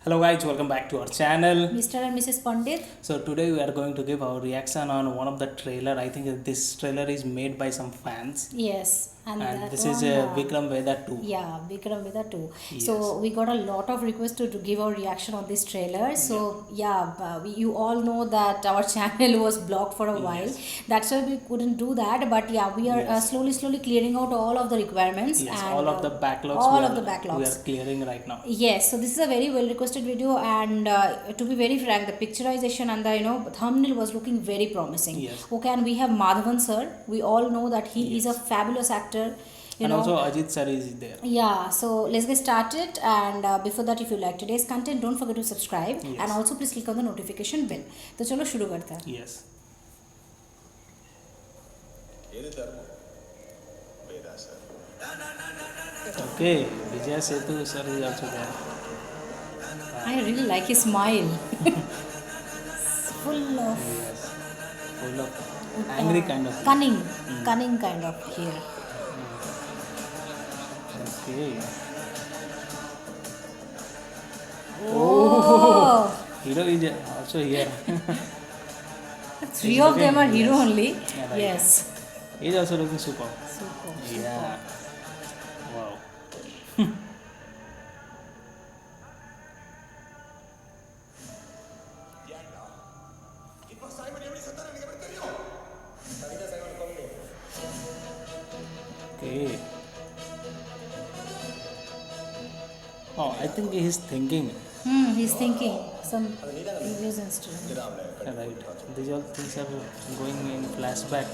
Hello guys, welcome back to our channel. Mr. and Mrs. Pandit. So today we are going to give our reaction on one of the trailer. I think this trailer is made by some fans, Yes, and and that this is one. Vikram Veda 2. Yeah, Vikram Veda too. Yes. So we got a lot of requests to give our reaction on this trailer. So yeah, you all know that our channel was blocked for a while. Yes. That's why we couldn't do that. But yeah, we are Yes. slowly clearing out all of the requirements Yes, and all of the backlogs all we of are, the backlogs. we are clearing right now. Yes, so this is a very well requested video, and to be very frank, the picturization and the thumbnail was looking very promising. Yes. Okay, and we have Madhavan sir. We all know that he is a fabulous actor. And also Ajit sir is there. Yeah, so let's get started. And before that, if you like today's content, don't forget to subscribe, Yes. and also please click on the notification bell. तो चलो शुरू करते हैं. Yes. Okay, Vijay Sethu sir is also there. I really like his smile. Full of Yes, full of angry kind of. cunning kind of here. Okay. Oh, Hero is also here. three of them are hero Yes. only. Yeah, right. Yes. He's also looking super. Super. Yeah. Wow. Okay. Oh, I think he's thinking. He's thinking some previous incident. Right. These all things are going in flashback.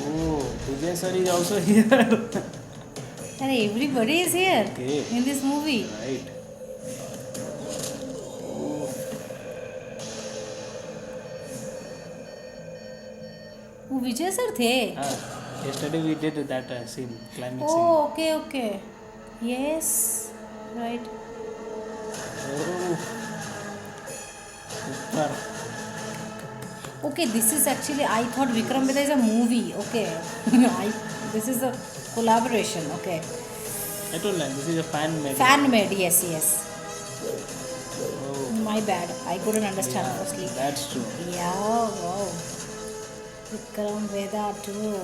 Oh, Vijay sir is also here. And everybody is here Okay. in this movie. Right. वो विजय sir थे. Ah, yesterday we did that scene, climax Oh, okay. Yes, right. scene. Oh, super. Okay, this is actually, I thought Vikram Vedha is a movie. Okay. This is a collaboration. Okay. I told you, this is a fan made. Fan made. Yes. Oh, My bad. I couldn't understand yeah, firstly. that's true. Yeah, wow. Vikram Vedha too.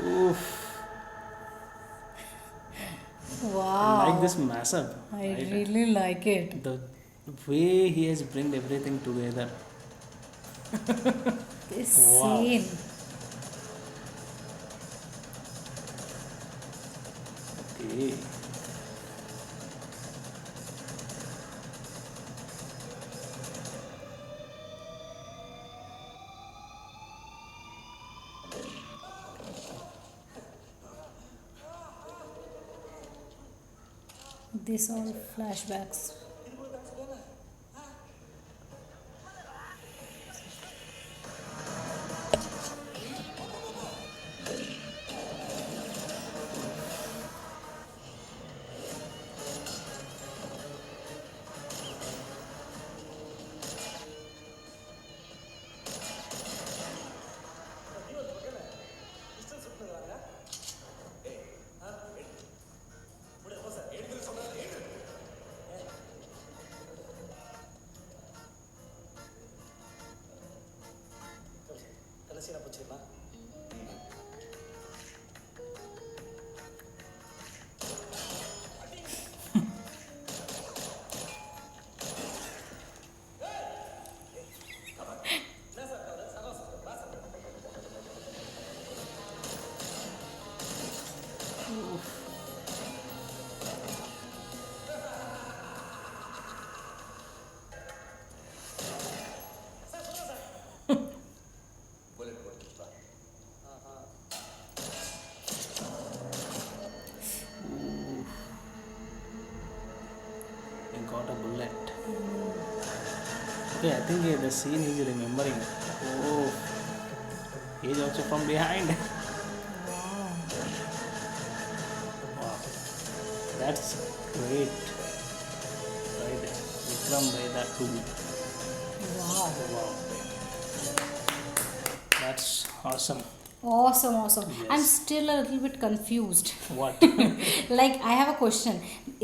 Oof. Wow. I like this mashup. I right? really like it. The way he has bring everything together. This Wow. scene. Okay. These all flashbacks. Okay, I think the scene is remembering. Oh, he's also from behind. Wow, that's great. Right, Vikram Vedha 2. Wow. Wow, that's awesome. Awesome. I'm Yes. still a little bit confused. What? Like, I have a question.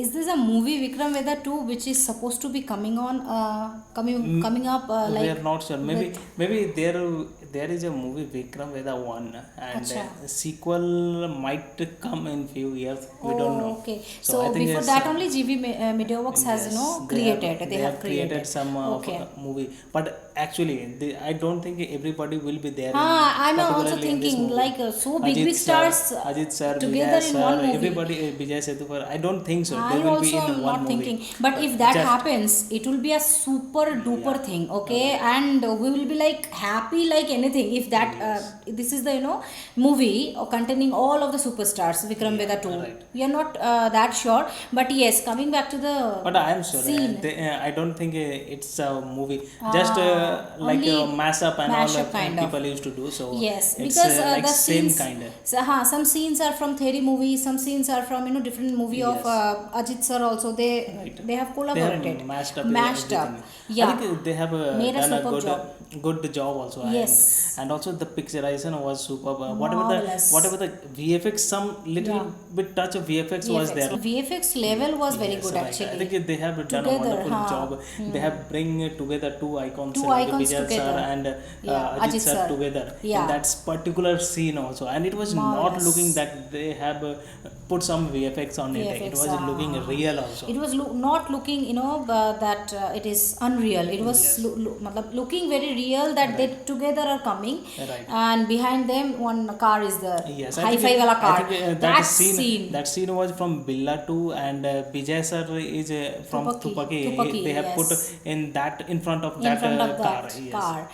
Is this a movie Vikram Vedha 2 which is supposed to be coming on coming up We like are not sure. Maybe with, maybe there is a movie Vikram Vedha 1 and Acha. sequel might come in few years. We don't know. Okay. So So I think before it's, that only GV Mediaworks has yes, created. they have created some Okay. movie, but actually I don't think everybody will be there. I'm also particularly in this thinking movie. like so big Sir, stars Ajit sir, together Vijay in sir, one movie. everybody, Vijay Sethupathi. I don't think so. They I will be also in am one not movie. thinking, but if that Just- happens, it will be a super duper thing, okay? And we will be like happy like anything if that this is the movie containing all of the superstars. Vikram Vedha 2. right. We are not that sure, but yes, coming back to the But I am sure scene. I don't think it's a movie. Just like only mash up and all mash-up kind of. people used to do. So Yes, it's because like the same scenes, kind of. some scenes are from Theri movie, some scenes are from different movie of Yes. Ajit sir also. They Right. they have They collaborated, have mashed up mashed up. everything. Yeah, I think they have Made a done a superb job. good job also. Yes. And also the picturization was superb. Marvelous. Whatever the VFX, some little Yeah. bit touch of VFX was there. VFX level was very Yes, good right. actually. I think they have done Together, a wonderful huh. job. They have bring together two icons, Two like icons Vijay together. sir and Yeah, Ajit sir together Yeah. in that particular scene also. And it was not Marvelous. looking that they have put some VFX on it. It VFX, was looking real also. It was not looking, that it is unreal. It was Yes. matlab looking very real that they together are coming, Right. and behind them one car is the Yes, I hi-fi think, wala car. I think that scene, that scene was from Billa 2 and Vijay sir is from Thupaki. Thupaki. They have Yes. put in front of in that front of car. that Yes. car,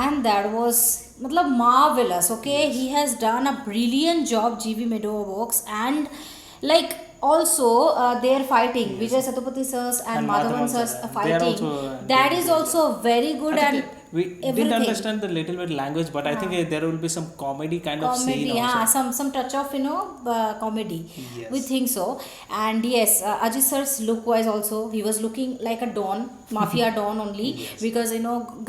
and that was matlab marvelous. Okay, he has done a brilliant job, GV Meadowworks, and like also they're fighting Vijay Sethupathi sirs and Madhavan sirs they are fighting. also That doing is good also very good. I And think we didn't everything. understand the little bit language, but I think there will be some comedy kind of Comedy, scene yeah, also. some touch of comedy. Yes. We think so. And yes, Ajit sir's look wise also, he was looking like a don, mafia don only, Yes. because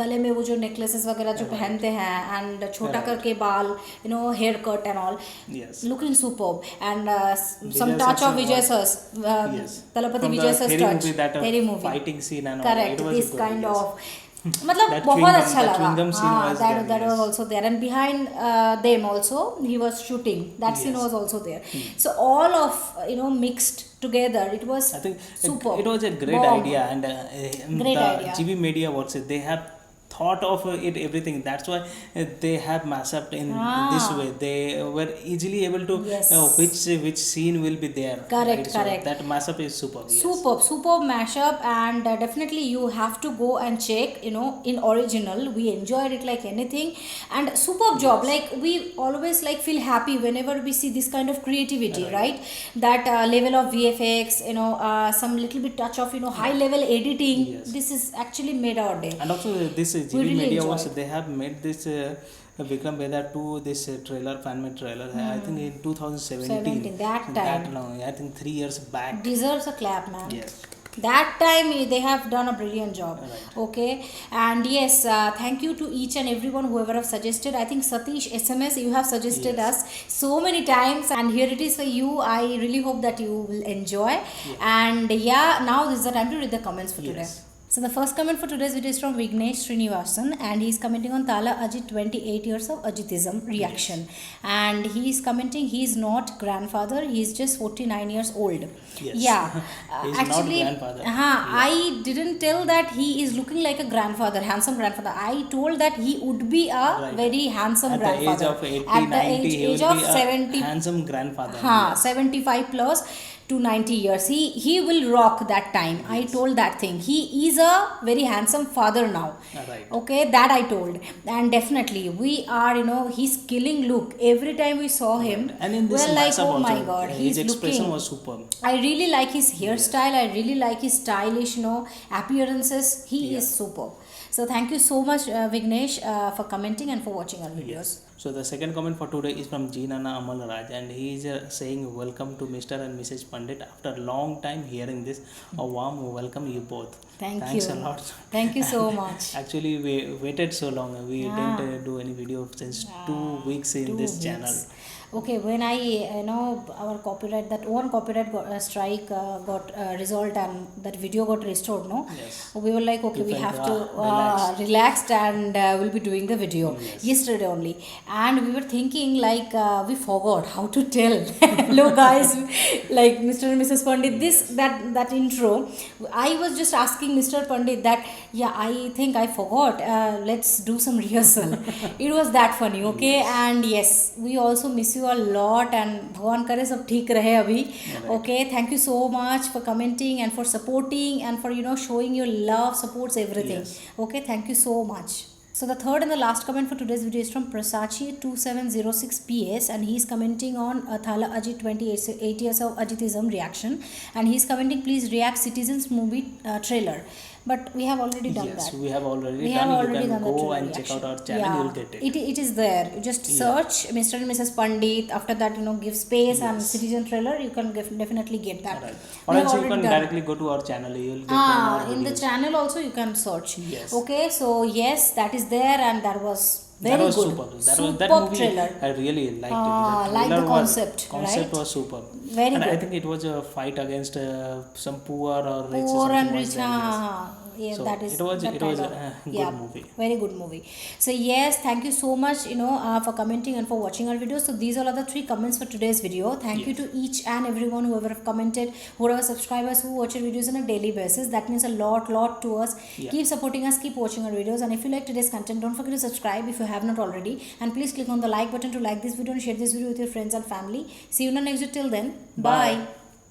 गले में वो जो necklaces वगैरह जो पहनते हैं, and छोटा Right. करके बाल, hair cut and all, Yes. looking superb. And some Vijay touch sir's of Vijay was- sir's, Yes. Talapati From Vijay the sir's Theri touch, movie, that Theri movie. fighting scene and all, Correct, it was this good, kind yes. of मतलब That बहुत chewing gum- अच्छा that लगा. chewing gum scene was that there, that yes. was also there, and behind them also he was shooting. That scene Yes. was also there. So all of mixed together, it was I think superb. it was a great Bomb. idea, and Great the idea. GV Media Works, they have thought of it everything. That's why they have mashed up in this way. They were easily able to Yes. which scene will be there. Correct, So correct. that mashup is superb. Yes. Superb mashup, and definitely you have to go and check. In original, we enjoyed it like anything, and superb job. Like we always like feel happy whenever we see this kind of creativity, right? That level of VFX, some little bit touch of high level editing. Yes. This is actually made our day. And also this GV really Media enjoy Works, it. they have made this Vikram Vedha 2, this trailer, fan-made trailer. I think in 2017. 17, that time. No, I think 3 years back. Deserves a clap, man. Yes. That time they have done a brilliant job. Right. Okay, and yes, thank you to each and everyone whoever have suggested. I think Satish SMS, you have suggested Yes. us so many times, and here it is for you. I really hope that you will enjoy. And yeah, now this is the time to read the comments for today. Yes. So the first comment for today's video is from Vignesh Srinivasan, and he's commenting on Tala Ajit 28 years of Ajitism reaction. And he's commenting he's not grandfather, he's just 49 years old. Yes. Yeah. He's not actually, grandfather. I didn't tell that he is looking like a grandfather, handsome grandfather. I told that he would be a Right. very handsome At the age grandfather. of 80, At the 90, he age will of be a 70, handsome grandfather. 75 plus to 90 years. He will rock that time. I told that thing. He is a very handsome father now. Right. Okay, that I told. And definitely we are, his killing look. Every time we saw him, And in this we're like, mashup oh also, my god, his he's expression looking. was superb. I really like his hairstyle. I really like his stylish, appearances. He is superb. So thank you so much, Vignesh, for commenting and for watching our videos. So the second comment for today is from G Nana Amal Raj, and he is saying welcome to Mr. and Mrs. Pandit. After a long time hearing this, a warm welcome you both. Thanks You. a lot. Thank you so much. Actually, we waited so long. We didn't do any video since 2 weeks in this channel. Okay, when I our copyright, that one copyright strike got resolved and that video got restored, no? Yes. We were like, okay, You we felt, have to relaxed and we'll be doing the video yesterday only, and we were thinking like we forgot how to tell hello guys, like Mr. and Mrs. Pandit, this that intro. I was just asking Mr. Pandit that, yeah, I think I forgot, let's do some rehearsal. It was that funny, okay? And yes, we also miss you a lot, and भगवान करे सब ठीक रहे अभी. Okay, thank you so much for commenting and for supporting and for showing your love, supports everything. Okay, thank you so much. So the third and the last comment for today's video is from Prasachi2706PS, and he's commenting on Thala Ajit 28 years of Ajitism reaction, and he's commenting, please react Citizens movie trailer. But we have already done that. Yes, we have already We done. have already You done can the go trailer and check reaction. out our channel. You will get it. It is there. You just search Mr. and Mrs. Pandit. After that, give space and Citizen trailer. You can definitely get that. Right. We Or have else you already can done. directly go to our channel. You will get more In the videos. channel also you can search. Yes. Okay, so yes, that is there, and that was very that was good. super. That Superb movie, trailer. I really liked it. Like the trailer concept, concept right? was super. Very and good. I think it was a fight against some poor or rich. Poor something and was rich. there, yes. Yeah, So that is it was that a kind of, good movie. Very good movie. So yes, thank you so much for commenting and for watching our videos. So these all are the 3 comments for today's video. Thank you to each and everyone whoever have commented, whoever subscribers who watch our videos on a daily basis. That means a lot to us. Keep supporting us, keep watching our videos, and if you like today's content, don't forget to subscribe if you have not already, and please click on the like button to like this video and share this video with your friends and family. See you in the next video. Till then, bye.